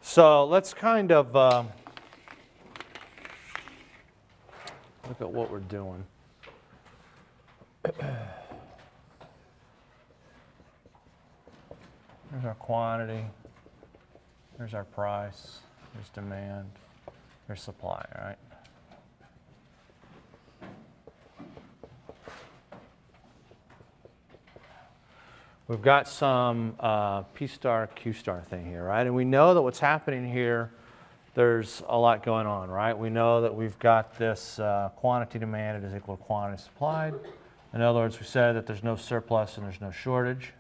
So let's kind of look at what we're doing. There's our quantity, there's our price, there's demand, there's supply, right? We've got some P star, Q star thing here, right? And we know that what's happening here, there's a lot going on, right? We know that we've got this quantity demanded is equal to quantity supplied. In other words, we said that there's no surplus and there's no shortage.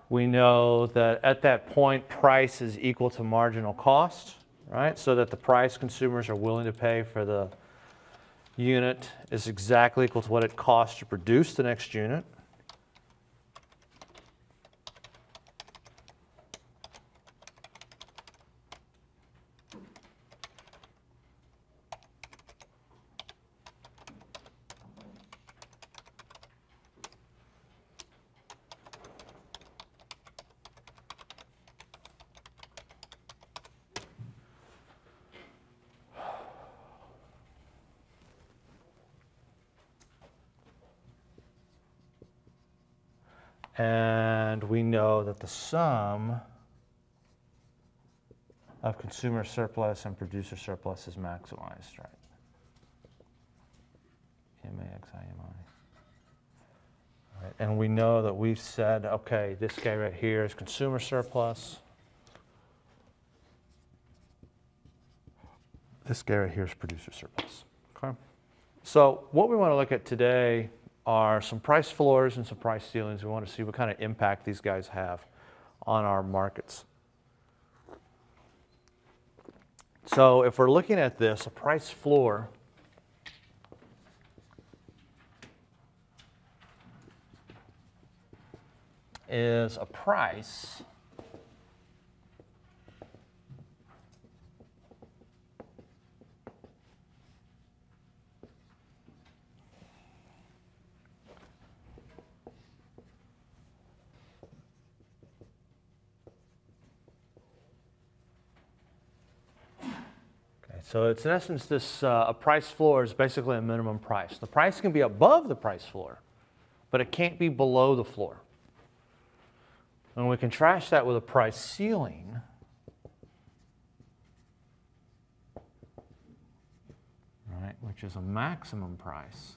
We know that at that point, price is equal to marginal cost, right? So that the price consumers are willing to pay for the unit is exactly equal to what it costs to produce the next unit. And we know that the sum of consumer surplus and producer surplus is maximized, right? M-A-X-I-M-I. Right. And we know that we've said, okay, this guy right here is consumer surplus. This guy right here is producer surplus. Okay. So what we want to look at today are some price floors and some price ceilings. We want to see what kind of impact these guys have on our markets. So if we're looking at this, a price floor is a price So it's in essence this a price floor is basically a minimum price. The price can be above the price floor, but it can't be below the floor. And we contrast that with a price ceiling. Right, which is a maximum price.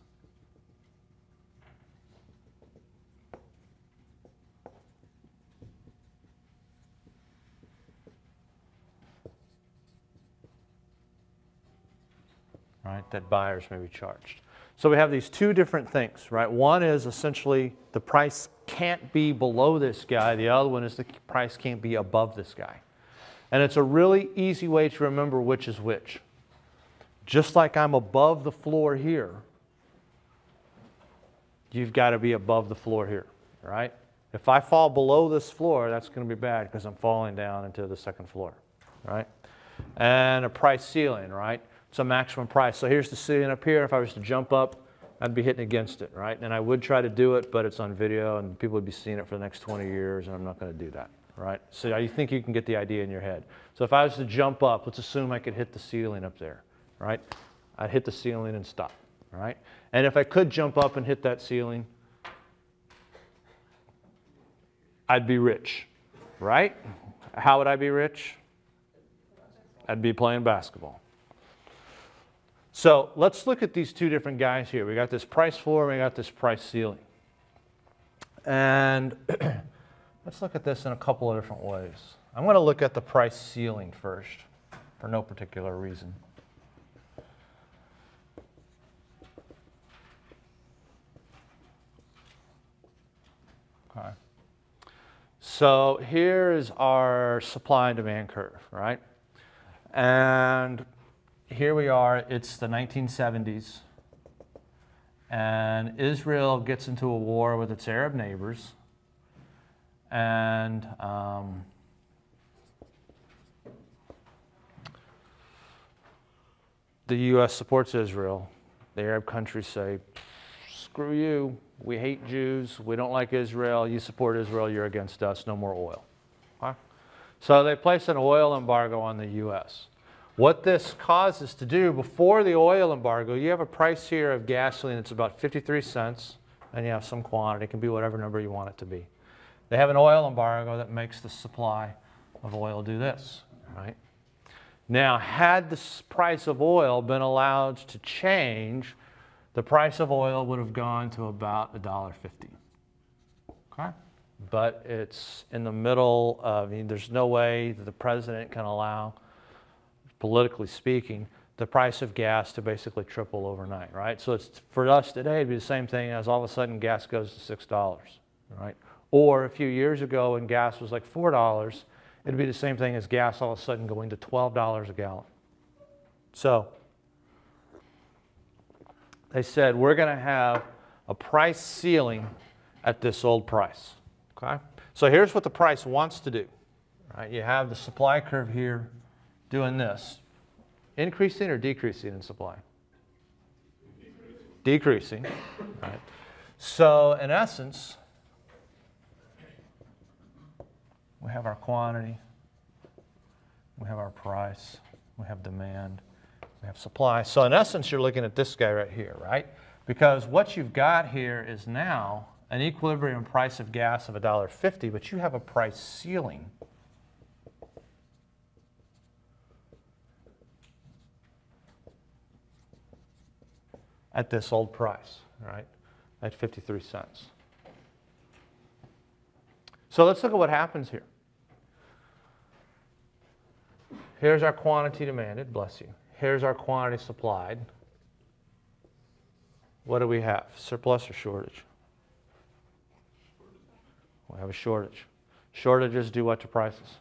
Right, that buyers may be charged. So we have these two different things, right? One is essentially the price can't be below this guy. The other one is the price can't be above this guy. And it's a really easy way to remember which is which. Just like I'm above the floor here, you've got to be above the floor here, right? If I fall below this floor, that's going to be bad because I'm falling down into the second floor, right? And a price ceiling, right? It's a maximum price. So here's the ceiling up here. If I was to jump up, I'd be hitting against it, right? And I would try to do it, but it's on video and people would be seeing it for the next 20 years and I'm not going to do that, right? So I think you can get the idea in your head. So if I was to jump up, let's assume I could hit the ceiling up there, right? I'd hit the ceiling and stop, right? And if I could jump up and hit that ceiling, I'd be rich, right? How would I be rich? I'd be playing basketball. So let's look at these two different guys here. We got this price floor and we got this price ceiling. And let's look at this in a couple of different ways. I'm going to look at the price ceiling first for no particular reason. Okay. So here is our supply and demand curve, right? And here we are, it's the 1970s, and Israel gets into a war with its Arab neighbors, and the U.S. supports Israel. The Arab countries say, screw you. We hate Jews. We don't like Israel. You support Israel. You're against us. No more oil. Okay? So they placed an oil embargo on the U.S. What this causes to do, before the oil embargo, you have a price here of gasoline that's about 53 cents, and you have some quantity. It can be whatever number you want it to be. They have an oil embargo that makes the supply of oil do this, right? Now, had the price of oil been allowed to change, the price of oil would have gone to about $1.50. Okay? But it's in the middle of, there's no way that the president can allow, politically speaking, the price of gas to basically triple overnight, right? So it's, for us today, it'd be the same thing as all of a sudden gas goes to $6, right? Or a few years ago when gas was like $4, it'd be the same thing as gas all of a sudden going to $12 a gallon. So they said, we're going to have a price ceiling at this old price. Okay? So here's what the price wants to do. Right? You have the supply curve here doing this. Increasing or decreasing in supply? Decreasing. Right? So in essence, we have our quantity, we have our price, we have demand, we have supply. So in essence, you're looking at this guy right here, right? Because what you've got here is now an equilibrium price of gas of $1.50, but you have a price ceiling. At this old price, right? At 53 cents. So let's look at what happens here. Here's our quantity demanded, bless you. Here's our quantity supplied. What do we have? Surplus or shortage? We have a shortage. Shortages do what to prices?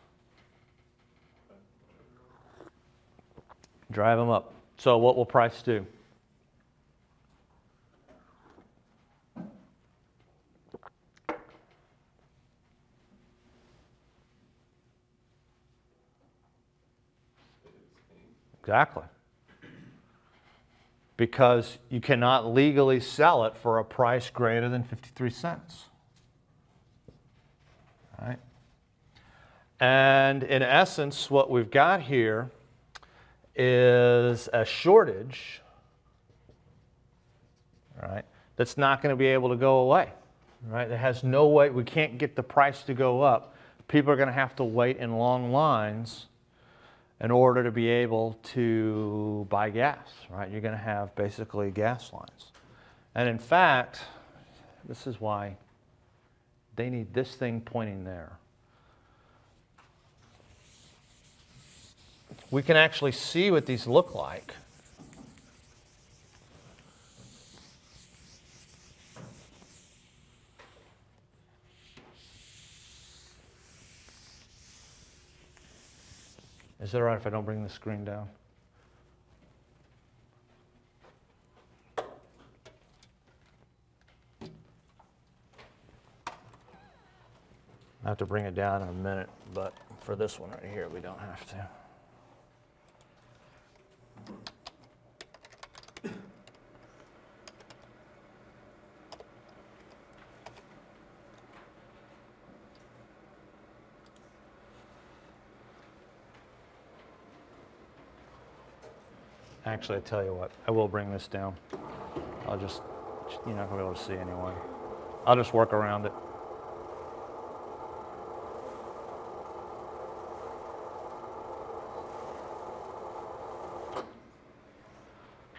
Drive them up. So what will price do? Exactly. Because you cannot legally sell it for a price greater than 53 cents. Right? And in essence, what we've got here is a shortage, right, that's not going to be able to go away. Right? It has no way, we can't get the price to go up. People are going to have to wait in long lines in order to be able to buy gas, right? You're going to have basically gas lines. And in fact, this is why they need this thing pointing there. We can actually see what these look like. Is it all right if I don't bring the screen down? I have to bring it down in a minute, but for this one right here, we don't have to. Actually, I tell you what, I will bring this down. I'll just, you're not going to be able to see anyway. I'll just work around it.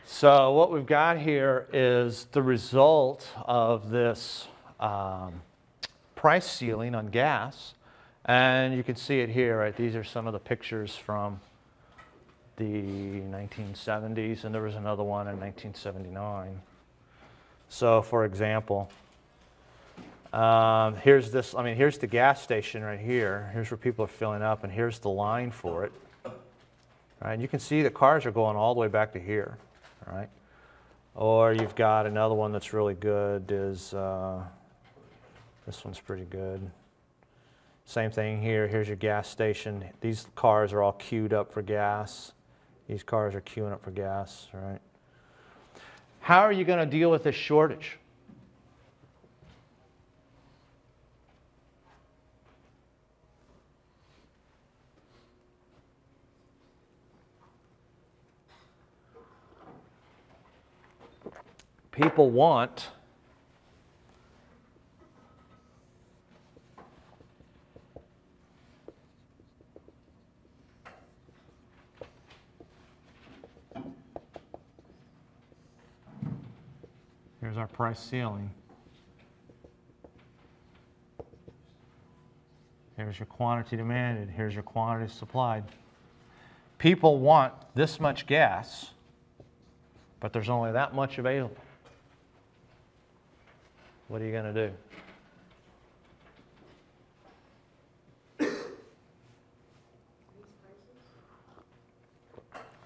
So what we've got here is the result of this price ceiling on gas. And you can see it here, right? These are some of the pictures from the 1970s, and there was another one in 1979. So for example, here's this, I mean, here's the gas station right here. Here's where people are filling up, and here's the line for it. Right? And you can see the cars are going all the way back to here. Right? Or you've got another one that's really good is, this one's pretty good. Same thing here, here's your gas station. These cars are all queued up for gas. These cars are queuing up for gas, right? How are you going to deal with this shortage? people want here's our price ceiling. Here's your quantity demanded. Here's your quantity supplied. People want this much gas, but there's only that much available. What are you going to do?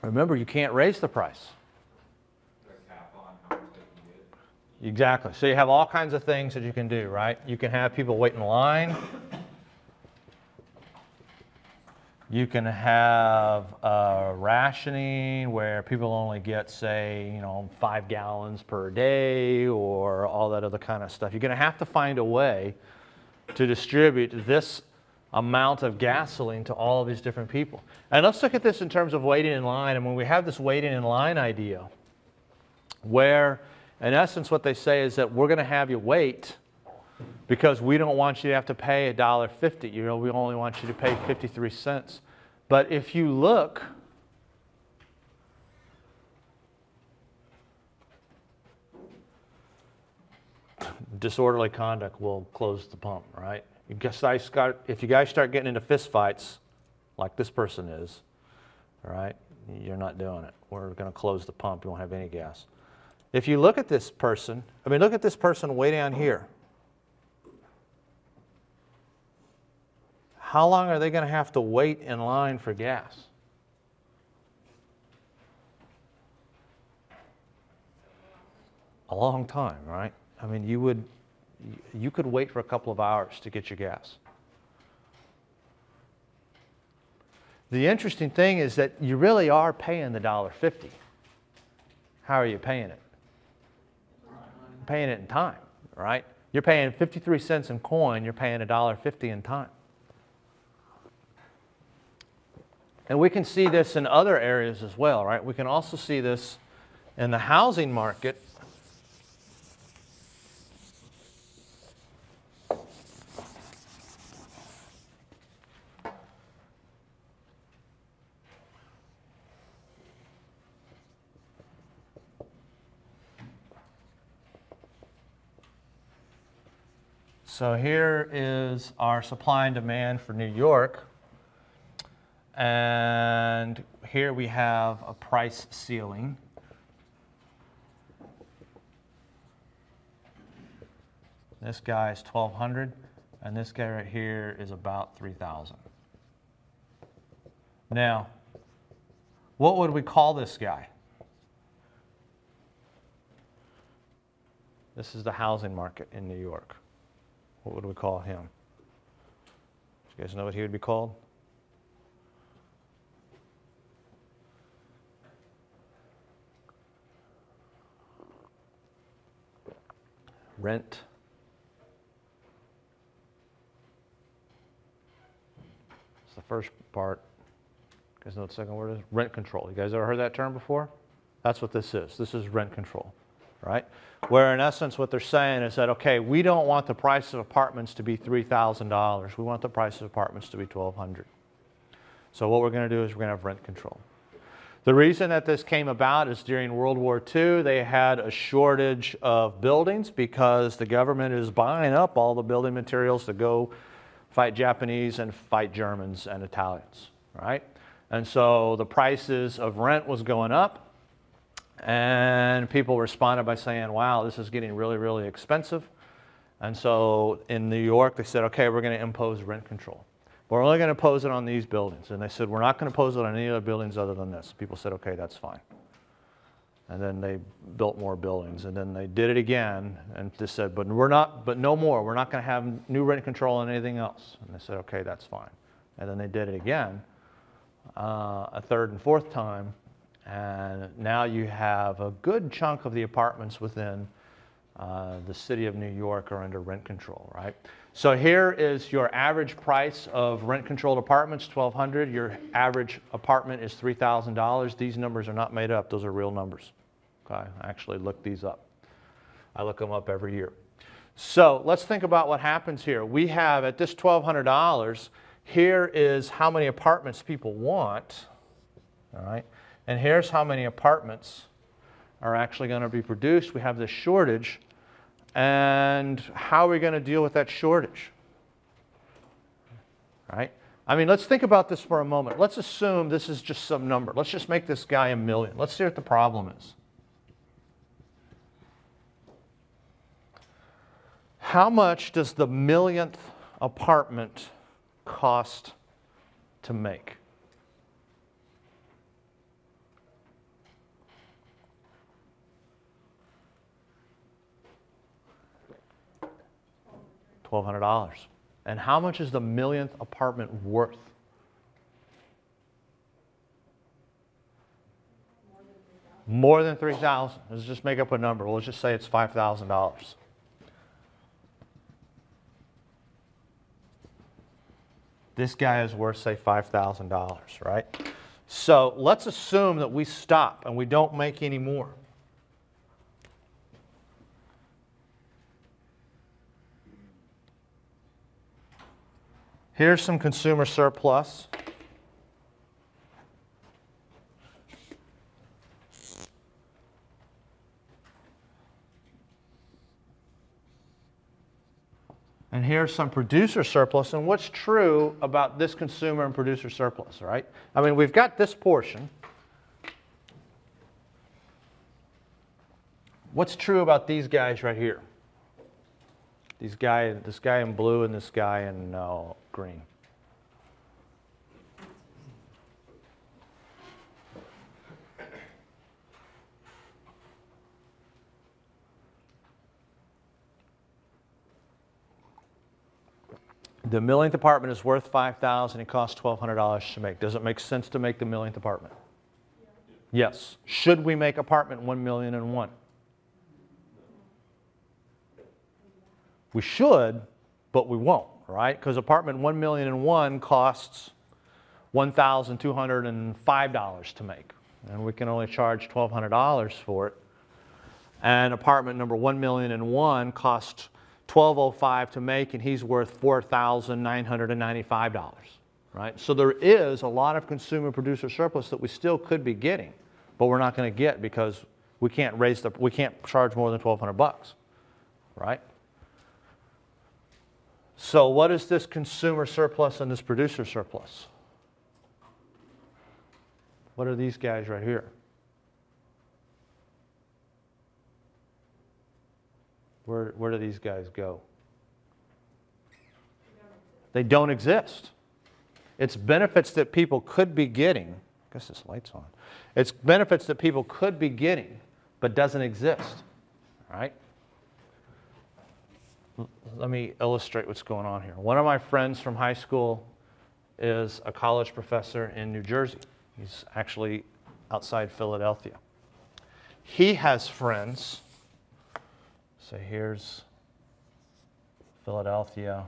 Remember, you can't raise the price. Exactly. So you have all kinds of things that you can do, right? You can have people wait in line. You can have rationing where people only get, say, 5 gallons per day or all that other kind of stuff. You're going to have to find a way to distribute this amount of gasoline to all of these different people. And let's look at this in terms of waiting in line. And when we have this waiting in line idea, where in essence what they say is that we're going to have you wait because we don't want you to have to pay $1.50. We only want you to pay 53 cents. But if you look, disorderly conduct will close the pump, right? If you guys start getting into fist fights, like this person is, all right, you're not doing it. We're going to close the pump. You won't have any gas. If you look at this person, look at this person way down here. How long are they going to have to wait in line for gas? A long time, right? You could wait for a couple of hours to get your gas. The interesting thing is that you really are paying the $1.50. How are you paying it? You're paying it in time, right? You're paying 53 cents in coin, you're paying $1.50 in time. And we can see this in other areas as well, right? We can also see this in the housing market. So here is our supply and demand for New York. And here we have a price ceiling. This guy is 1,200, and this guy right here is about 3,000. Now, what would we call this guy? This is the housing market in New York. What would we call him? Do you guys know what he would be called? Rent. It's the first part. You guys know what the second word is? Rent control. You guys ever heard that term before? That's what this is. This is rent control, right? Where in essence what they're saying is that, okay, we don't want the price of apartments to be $3,000. We want the price of apartments to be $1,200. So what we're going to do is we're going to have rent control. The reason that this came about is during World War II, they had a shortage of buildings because the government is buying up all the building materials to go fight Japanese and fight Germans and Italians, right? And so the prices of rent was going up, and people responded by saying, wow, this is getting really, really expensive. And so in New York, they said, okay, we're going to impose rent control. We're only going to impose it on these buildings. And they said, we're not going to impose it on any other buildings other than this. People said, okay, that's fine. And then they built more buildings. And then they did it again. And they said, but no more. We're not going to have new rent control on anything else. And they said, okay, that's fine. And then they did it again, a third and fourth time. And now you have a good chunk of the apartments within the city of New York are under rent control, right? So here is your average price of rent-controlled apartments, $1,200. Your average apartment is $3,000. These numbers are not made up. Those are real numbers. Okay, I actually looked these up. I look them up every year. So let's think about what happens here. We have at this $1,200, here is how many apartments people want, all right? And here's how many apartments are actually going to be produced. We have this shortage, and how are we going to deal with that shortage? Right? I mean, let's think about this for a moment. Let's assume this is just some number. Let's just make this guy 1 million. Let's see what the problem is. How much does the 1,000,000th apartment cost to make? $1,200. And how much is the 1,000,000th apartment worth? More than $3,000. Let's just make up a number. We'll just say it's $5,000. This guy is worth, say, $5,000, right? So let's assume that we stop and we don't make any more. Here's some consumer surplus. And here's some producer surplus. And what's true about this consumer and producer surplus, right? I mean, we've got this portion. What's true about these guys right here? This guy in blue and this guy in green. The 1,000,000th apartment is worth $5,000. It costs $1,200 to make. Does it make sense to make the 1,000,000th apartment? Yeah. Yes. Should we make apartment 1,000,001? We should, but we won't, right? Because apartment 1,000,001 costs $1,205 to make. And we can only charge $1,200 for it. And apartment number 1,000,001 costs $1,205 to make, and he's worth $4,995, right? So there is a lot of consumer producer surplus that we still could be getting, but we're not going to get because we can't charge more than $1,200, right? So what is this consumer surplus and this producer surplus? What are these guys right here? Where do these guys go? They don't exist. It's benefits that people could be getting. I guess this light's on. It's benefits that people could be getting, but doesn't exist, right? Let me illustrate what's going on here. One of my friends from high school is a college professor in New Jersey. He's actually outside Philadelphia. He has friends. So here's Philadelphia.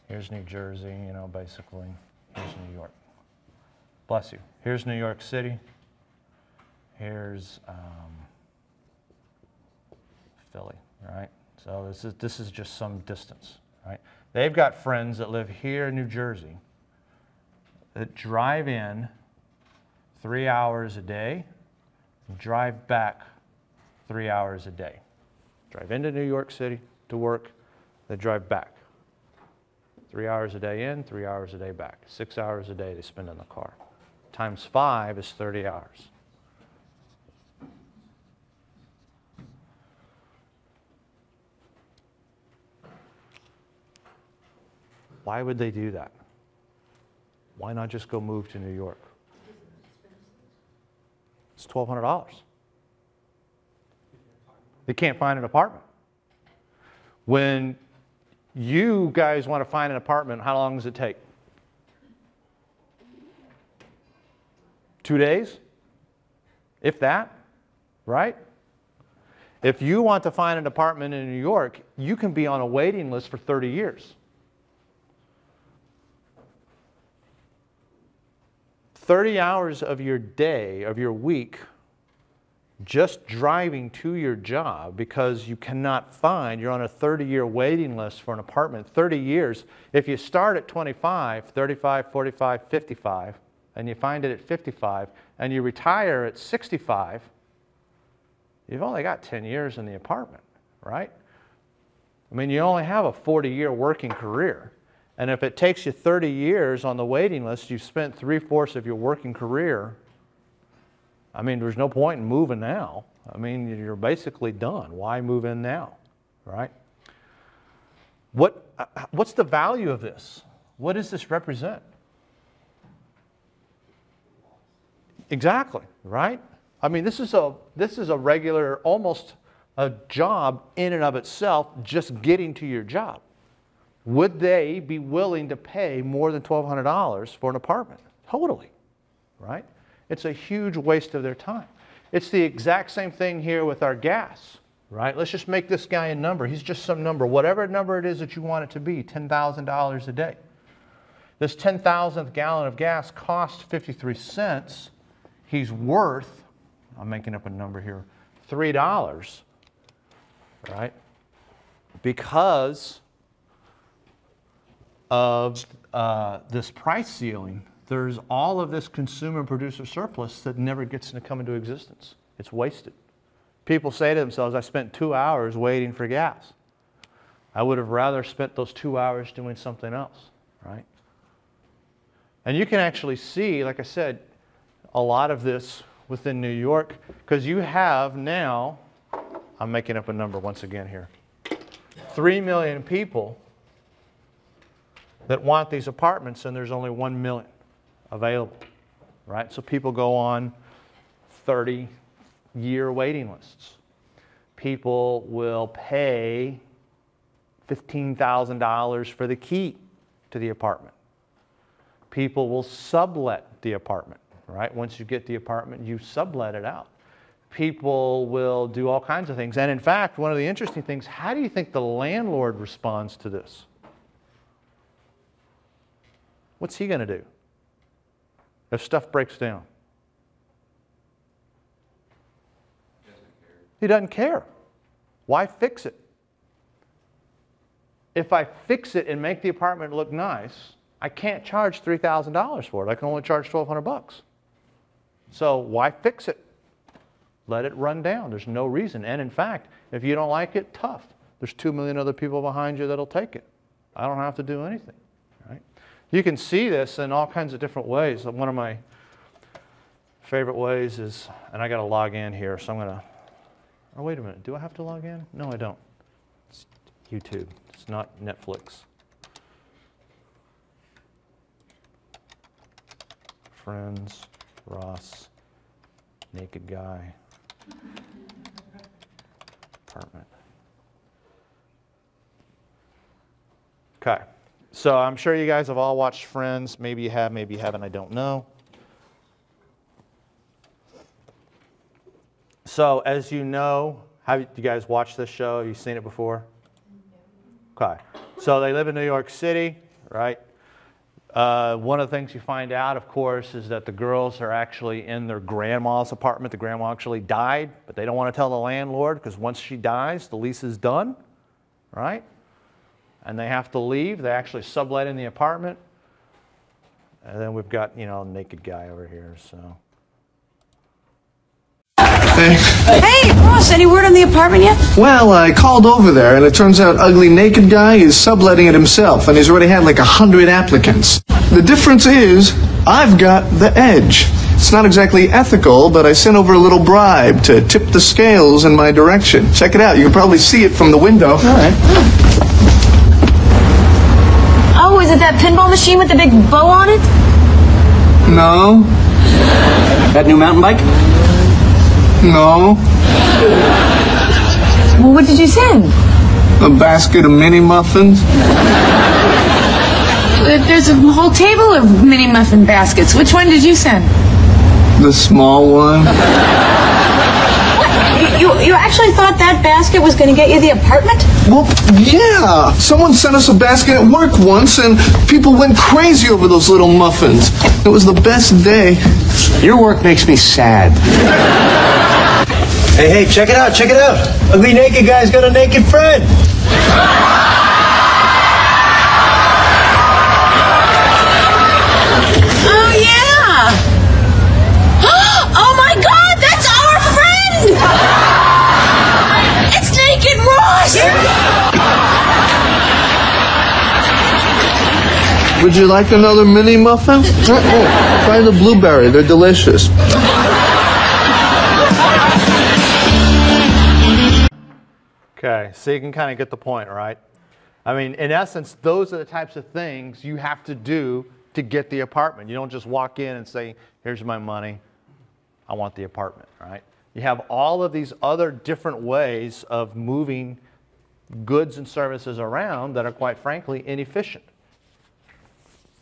Here's New Jersey, you know, basically. Here's New York. Bless you. Here's New York City. Here's Philly, right? So this is just some distance, right? They've got friends that live here in New Jersey that drive in 3 hours a day and drive back 3 hours a day. Drive into New York City to work, they drive back. 3 hours a day in, 3 hours a day back. 6 hours a day they spend in the car. Times 5 is 30 hours. Why would they do that? Why not just go move to New York? It's $1,200. They can't find an apartment. When you guys want to find an apartment, how long does it take? 2 days? If that, right? If you want to find an apartment in New York, you can be on a waiting list for 30 years. 30 hours of your day, of your week, just driving to your job because you cannot find, you're on a 30-year waiting list for an apartment. 30 years, if you start at 25, 35, 45, 55, and you find it at 55, and you retire at 65, you've only got 10 years in the apartment, right? I mean, you only have a 40-year working career. And if it takes you 30 years on the waiting list, you've spent 3/4 of your working career. I mean, there's no point in moving now. I mean, you're basically done. Why move in now, right? What's the value of this? What does this represent? Exactly, right? I mean, this is a regular, almost a job in and of itself, just getting to your job. Would they be willing to pay more than $1,200 for an apartment? Totally, right? It's a huge waste of their time. It's the exact same thing here with our gas, right? Let's just make this guy a number. He's just some number. Whatever number it is that you want it to be, $10,000 a day. This 10,000th gallon of gas costs 53 cents. He's worth, I'm making up a number here, $3, right? Because of this price ceiling, there's all of this consumer producer surplus that never gets to come into existence. It's wasted. People say to themselves, I spent 2 hours waiting for gas. I would have rather spent those 2 hours doing something else, right? And you can actually see, like I said, a lot of this within New York, because you have now, I'm making up a number once again here, 3 million people that want these apartments, and there's only 1 million available, right? So people go on 30-year waiting lists. People will pay $15,000 for the key to the apartment. People will sublet the apartment, right? Once you get the apartment, you sublet it out. People will do all kinds of things. And in fact, one of the interesting things, how do you think the landlord responds to this? What's he going to do if stuff breaks down? He doesn't care. Why fix it? If I fix it and make the apartment look nice, I can't charge $3,000 for it. I can only charge $1,200. So why fix it? Let it run down. There's no reason. And in fact, if you don't like it, tough. There's 2 million other people behind you that'll take it. I don't have to do anything. Right? You can see this in all kinds of different ways. One of my favorite ways is, and I got to log in here, so I'm going to, oh, wait a minute. Do I have to log in? No, I don't. It's YouTube. It's not Netflix. Friends, Ross, naked guy, apartment. Okay, so I'm sure you guys have all watched Friends. Maybe you have, maybe you haven't, I don't know. So as you know, have you guys watched this show? Have you seen it before? Okay, so they live in New York City, right? One of the things you find out, of course, is that the girls are actually in their grandma's apartment. The grandma actually died, but they don't want to tell the landlord because once she dies, the lease is done, right? And they have to leave. They actually sublet in the apartment. And then we've got, you know, naked guy over here, so. Hey, boss, any word on the apartment yet? Well, I called over there, and it turns out ugly naked guy is subletting it himself, and he's already had like 100 applicants. The difference is, I've got the edge. It's not exactly ethical, but I sent over a little bribe to tip the scales in my direction. Check it out. You can probably see it from the window. All right. Oh, is it that pinball machine with the big bow on it? No. That new mountain bike? No. Well, what did you send? A basket of mini muffins. There's a whole table of mini muffin baskets. Which one did you send? The small one. What? You actually thought that basket was going to get you the apartment? Well, yeah. Someone sent us a basket at work once, and people went crazy over those little muffins. It was the best day. Your work makes me sad. Hey, check it out, check it out. Ugly naked guy's got a naked friend. Oh, yeah. Oh, my God, that's our friend. It's Naked Ross. Would you like another mini muffin? Try the blueberry. They're delicious. Okay, so you can kind of get the point, right? I mean, in essence, those are the types of things you have to do to get the apartment. You don't just walk in and say, here's my money, I want the apartment, right? You have all of these other different ways of moving goods and services around that are, quite frankly, inefficient.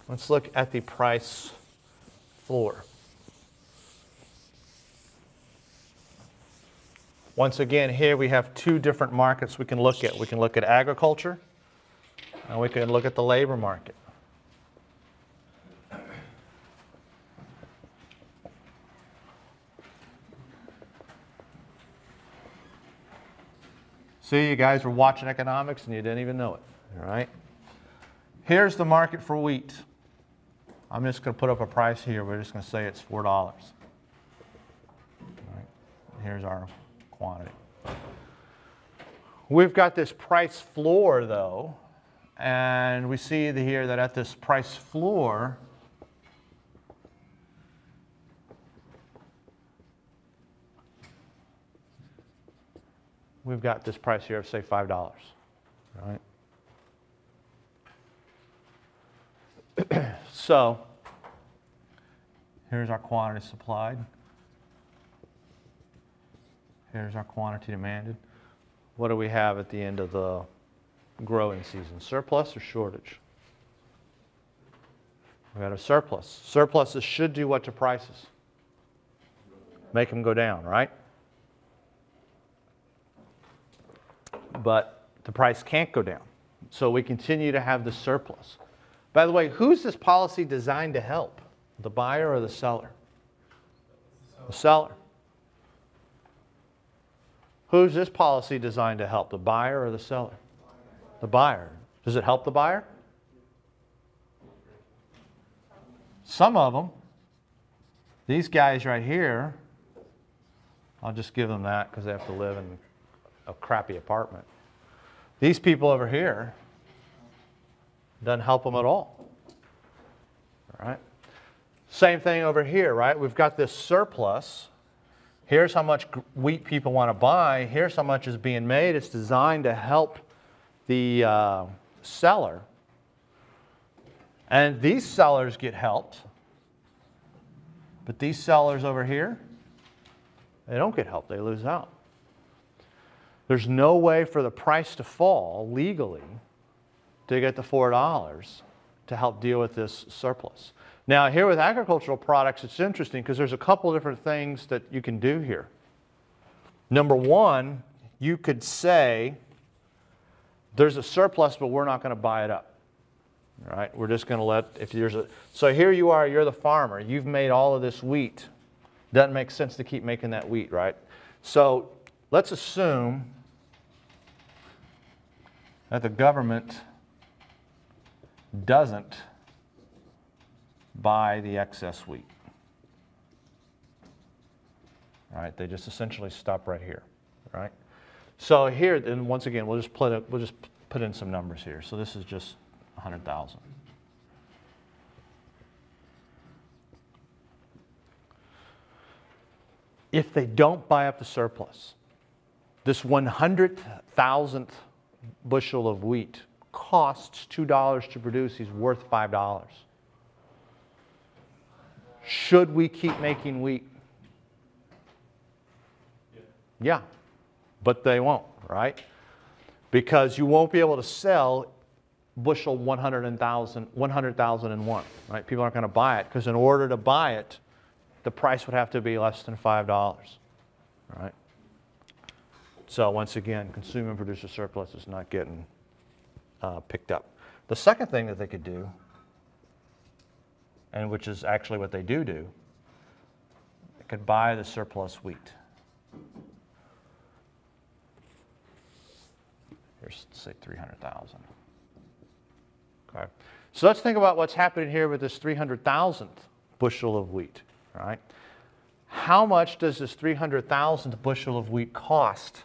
Let's look at the price floor. Once again, here we have two different markets we can look at. We can look at agriculture, and we can look at the labor market. See, you guys were watching economics and you didn't even know it, all right? Here's the market for wheat. I'm just going to put up a price here. We're just going to say it's $4. All right. Here's our quantity. We've got this price floor, though, and we see here that at this price floor, we've got this price here of, say, $5, right? So here's our quantity supplied. Here's our quantity demanded. What do we have at the end of the growing season? Surplus or shortage? We got a surplus. Surpluses should do what to prices? Make them go down, right? But the price can't go down. So we continue to have the surplus. By the way, who's this policy designed to help? The buyer or the seller? The seller. Who's this policy designed to help? The buyer or the seller? The buyer. Does it help the buyer? Some of them. These guys right here, I'll just give them that because they have to live in a crappy apartment. These people over here, doesn't help them at all. All right? Same thing over here, right? We've got this surplus. Here's how much wheat people want to buy. Here's how much is being made. It's designed to help the seller. And these sellers get helped. But these sellers over here, they don't get helped. They lose out. There's no way for the price to fall legally to get the $4 to help deal with this surplus. Now here with agricultural products, it's interesting because there's a couple different things that you can do here. Number one, you could say there's a surplus, but we're not going to buy it up. All right, we're just going to let, if there's a, so here you are, you're the farmer, you've made all of this wheat. Doesn't make sense to keep making that wheat, right? So let's assume that the government doesn't buy the excess wheat. All right, they just essentially stop right here, right? So here, and once again, we'll just put in some numbers here. So this is just 100,000. If they don't buy up the surplus, this 100,000th bushel of wheat costs $2 to produce. He's worth $5. Should we keep making wheat? Yeah, but they won't, right? Because you won't be able to sell bushel 100,001, right? People aren't going to buy it because in order to buy it, the price would have to be less than $5, right? So once again, consumer and producer surplus is not getting picked up. The second thing that they could do, and which is actually what they do, they could buy the surplus wheat. Let's say 300,000. Okay. So let's think about what's happening here with this 300,000th bushel of wheat. All right. How much does this 300,000th bushel of wheat cost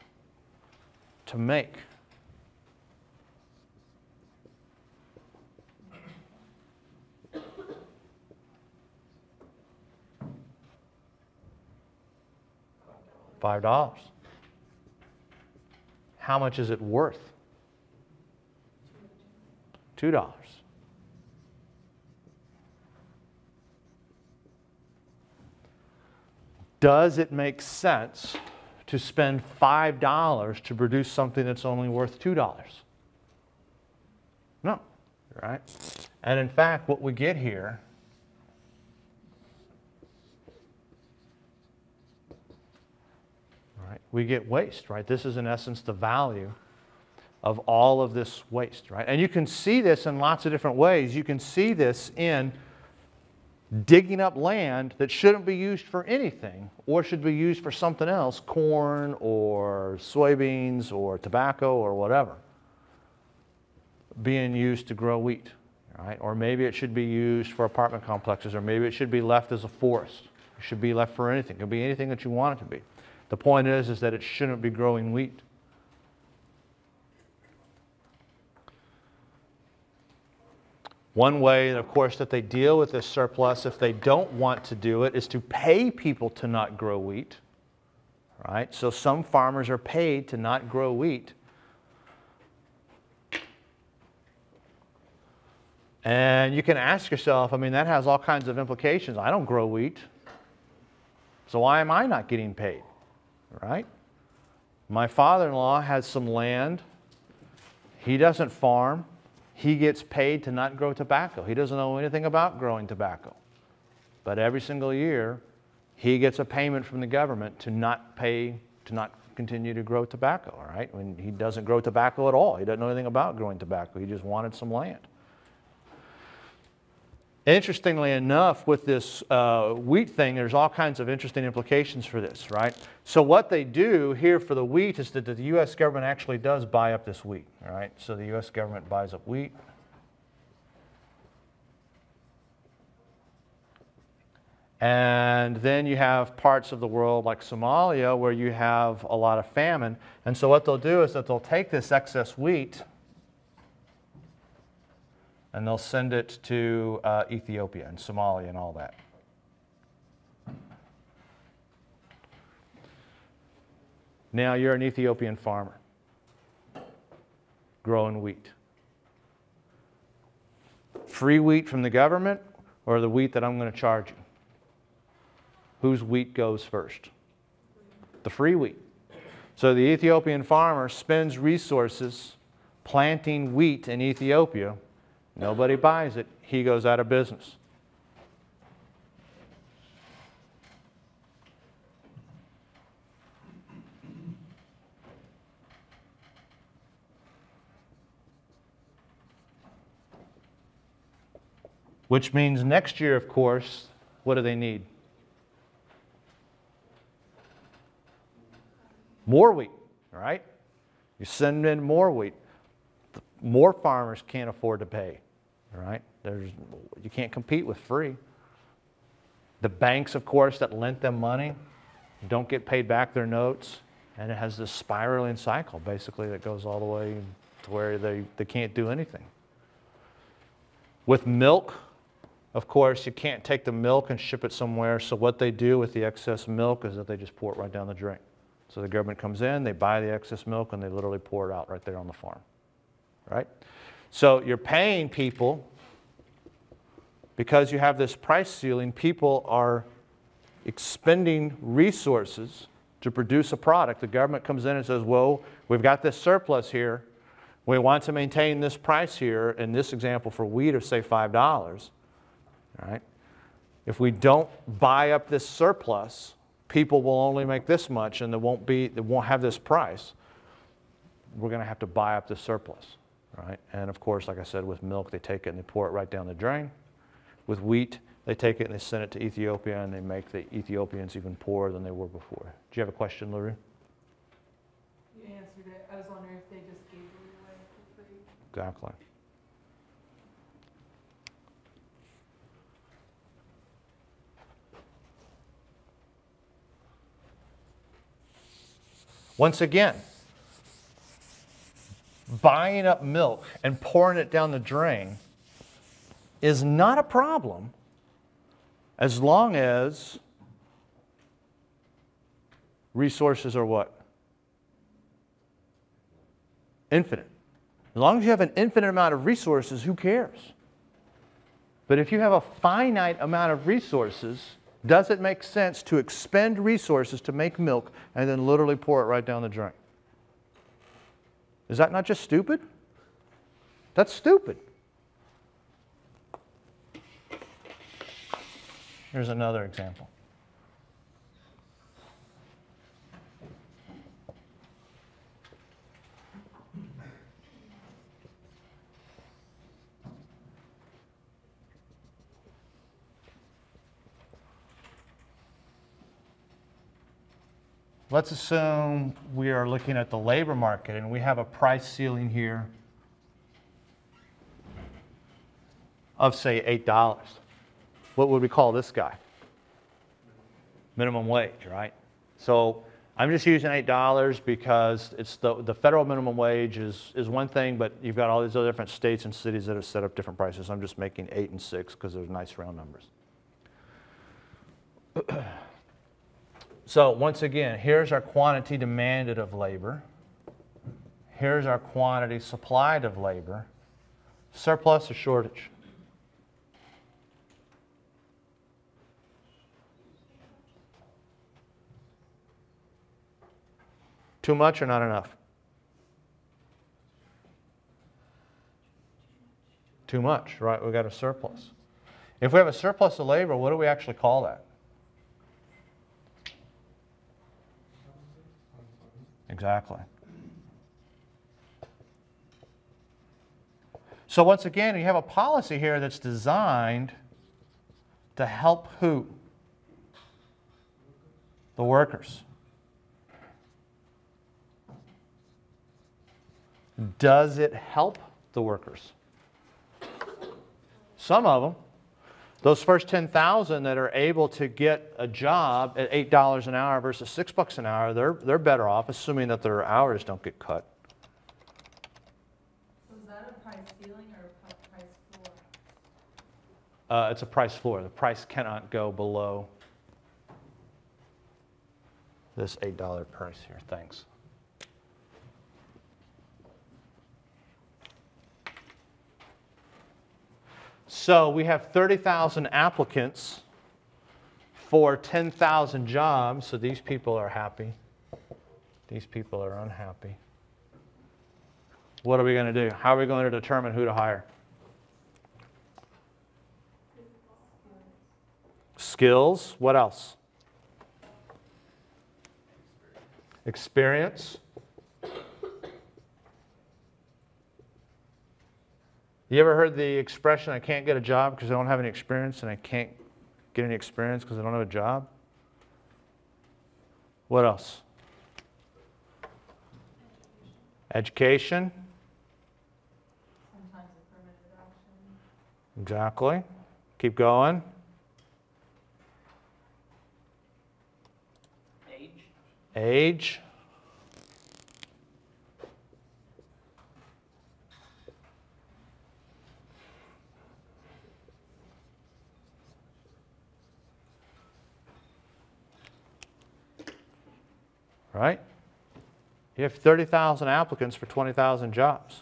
to make? $5. How much is it worth? $2. Does it make sense to spend $5 to produce something that's only worth $2? No, right? And in fact, what we get here we get waste, right? This is in essence the value of all of this waste, right? And you can see this in lots of different ways. You can see this in digging up land that shouldn't be used for anything or should be used for something else, corn or soybeans or tobacco or whatever, being used to grow wheat, right? Or maybe it should be used for apartment complexes, or maybe it should be left as a forest. It should be left for anything. It could be anything that you want it to be. The point is that it shouldn't be growing wheat. One way, of course, that they deal with this surplus, if they don't want to do it, is to pay people to not grow wheat. Right? So some farmers are paid to not grow wheat. And you can ask yourself, I mean, that has all kinds of implications. I don't grow wheat, so why am I not getting paid? Right? My father-in-law has some land. He doesn't farm. He gets paid to not grow tobacco. He doesn't know anything about growing tobacco. But every single year, he gets a payment from the government to not continue to grow tobacco, all right? When he doesn't grow tobacco at all. He doesn't know anything about growing tobacco. He just wanted some land. Interestingly enough, with this wheat thing, there's all kinds of interesting implications for this, right? So what they do here for the wheat is that the U.S. government actually does buy up this wheat, all right? So the U.S. government buys up wheat. And then you have parts of the world like Somalia where you have a lot of famine. And so what they'll do is that they'll take this excess wheat and they'll send it to Ethiopia and Somalia and all that. Now you're an Ethiopian farmer growing wheat. Free wheat from the government or the wheat that I'm going to charge you? Whose wheat goes first? The free wheat. So the Ethiopian farmer spends resources planting wheat in Ethiopia. Nobody buys it. He goes out of business. Which means next year, of course, what do they need? More wheat, right? You send in more wheat. More farmers can't afford to pay, right? You can't compete with free. The banks, of course, that lent them money don't get paid back their notes, and it has this spiraling cycle, basically, that goes all the way to where they can't do anything. With milk, of course, you can't take the milk and ship it somewhere, so what they do with the excess milk is that they just pour it right down the drain. So the government comes in, they buy the excess milk, and they literally pour it out right there on the farm. Right? So you're paying people because you have this price ceiling. People are expending resources to produce a product. The government comes in and says, whoa, we've got this surplus here. We want to maintain this price here, in this example for wheat of say $5. Right? If we don't buy up this surplus, people will only make this much and they won't have this price. We're going to have to buy up this surplus. Right? And of course, like I said, with milk, they take it and they pour it right down the drain. With wheat, they take it and they send it to Ethiopia, and they make the Ethiopians even poorer than they were before. Do you have a question, LaRue? You answered it. I was wondering if they just gave you Exactly. Once again, buying up milk and pouring it down the drain is not a problem as long as resources are what? Infinite. As long as you have an infinite amount of resources, who cares? But if you have a finite amount of resources, does it make sense to expend resources to make milk and then literally pour it right down the drain? Is that not just stupid? That's stupid. Here's another example. Let's assume we are looking at the labor market and we have a price ceiling here of, say, $8. What would we call this guy? Minimum wage, right? So I'm just using $8 because it's the federal minimum wage is one thing, but you've got all these other different states and cities that have set up different prices. I'm just making 8 and 6 because they're nice round numbers. So once again, here's our quantity demanded of labor. Here's our quantity supplied of labor. Surplus or shortage? Too much or not enough? Too much, right? We've got a surplus. If we have a surplus of labor, what do we actually call that? Exactly. So once again, you have a policy here that's designed to help who? The workers. Does it help the workers? Some of them. Those first 10,000 that are able to get a job at $8 an hour versus $6 an hour, they're better off, assuming that their hours don't get cut. So is that a price ceiling or a price floor? It's a price floor. The price cannot go below this $8 price here. Thanks. So we have 30,000 applicants for 10,000 jobs. So these people are happy. These people are unhappy. What are we going to do? How are we going to determine who to hire? Skills. What else? Experience. You ever heard the expression, I can't get a job because I don't have any experience, and I can't get any experience because I don't have a job? What else? Education. Sometimes affirmative action. Exactly. Keep going. Age. Right? You have 30,000 applicants for 20,000 jobs.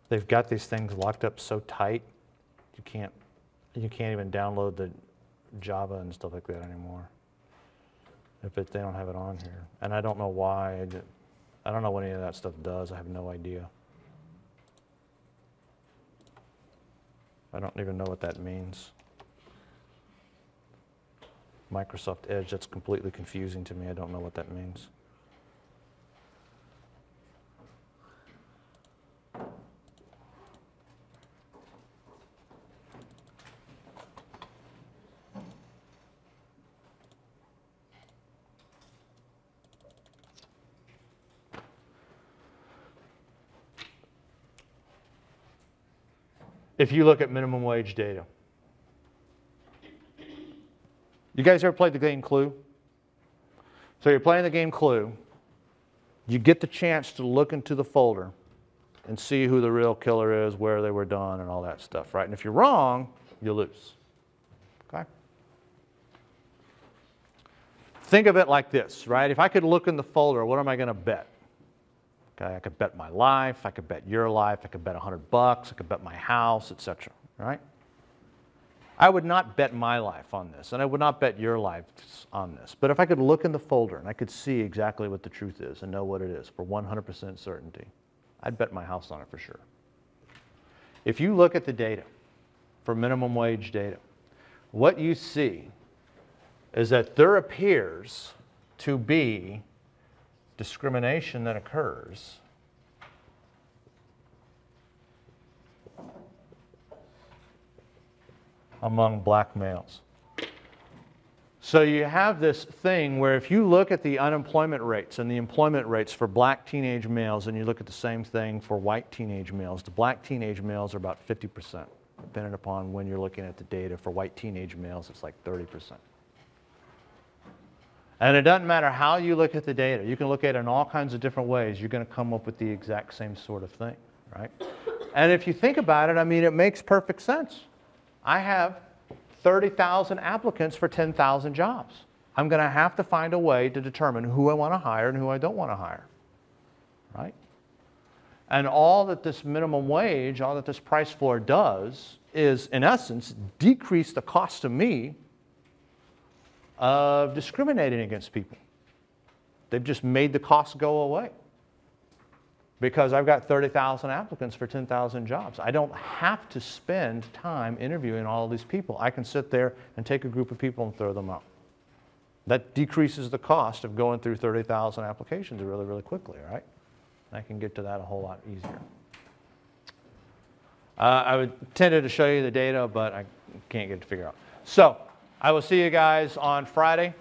They've got these things locked up so tight, you can't even download the Java and stuff like that anymore. If they don't have it on here, and I don't know why. I don't know what any of that stuff does. I have no idea. I don't even know what that means. Microsoft Edge, that's completely confusing to me. I don't know what that means. If you look at minimum wage data, you guys ever played the game Clue? So you're playing the game Clue. You get the chance to look into the folder and see who the real killer is, where they were done, and all that stuff, right? And if you're wrong, you lose. Okay? Think of it like this, right? If I could look in the folder, what am I going to bet? Okay, I could bet my life, I could bet your life, I could bet $100, I could bet my house, etc. Right? I would not bet my life on this, and I would not bet your life on this. But if I could look in the folder and I could see exactly what the truth is and know what it is for 100% certainty, I'd bet my house on it for sure. If you look at the data for minimum wage data, what you see is that there appears to be discrimination that occurs among black males. So you have this thing where if you look at the unemployment rates and the employment rates for black teenage males and you look at the same thing for white teenage males, the black teenage males are about 50%, depending upon when you're looking at the data. For white teenage males, it's like 30%. And it doesn't matter how you look at the data. You can look at it in all kinds of different ways. You're going to come up with the exact same sort of thing, right? And if you think about it, I mean, it makes perfect sense. I have 30,000 applicants for 10,000 jobs. I'm going to have to find a way to determine who I want to hire and who I don't want to hire, right? And all that this minimum wage, all that this price floor does is, in essence, decrease the cost to me of discriminating against people. They've just made the cost go away because I've got 30,000 applicants for 10,000 jobs. I don't have to spend time interviewing all of these people. I can sit there and take a group of people and throw them out. That decreases the cost of going through 30,000 applications really, really quickly, right? I can get to that a whole lot easier. I intended to show you the data, but I can't get it to figure out. So I will see you guys on Friday.